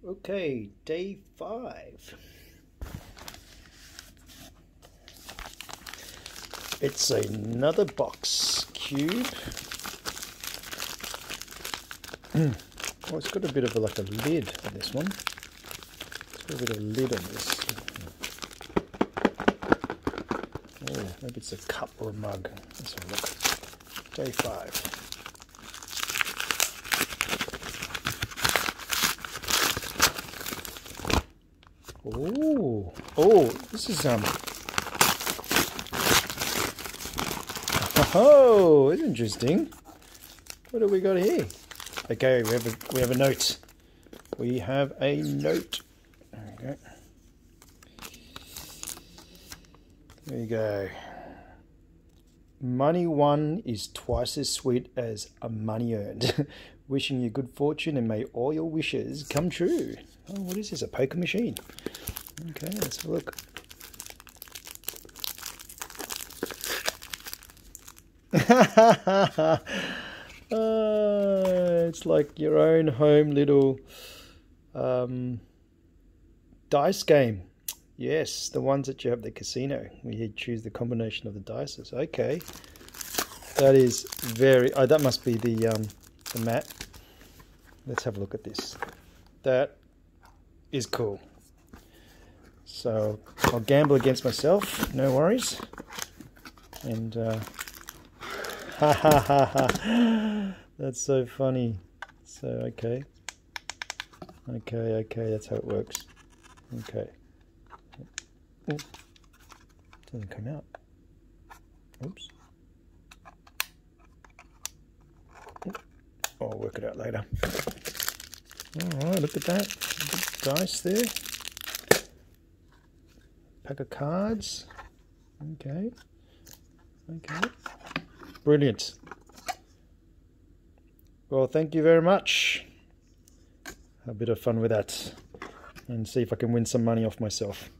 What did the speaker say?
Okay, day 5. It's another box cube. Oh, it's got a bit of like a lid on this one. It's got a bit of a lid on this. Oh, maybe it's a cup or a mug. Let's have a look. Day 5. Oh, this is oh, it's interesting. What do we got here? Okay, we have a note. We have a note. Okay. There you go. Money won is twice as sweet as a money earned. Wishing you good fortune and may all your wishes come true. Oh, what is this? A poker machine? Okay, let's have a look. It's like your own home little dice game. Yes, the ones that you have at the casino, where you choose the combination of the dices. Okay, that is very. Oh, that must be the mat. Let's have a look at this. That is cool. So I'll gamble against myself. No worries. And ha ha ha ha. That's so funny. So okay, that's how it works. Okay. Ooh. Doesn't come out. Oops. I'll work it out later. Alright, look at that. Good dice there. Pack of cards. Okay. Brilliant. Well, thank you very much. Have a bit of fun with that. And see if I can win some money off myself.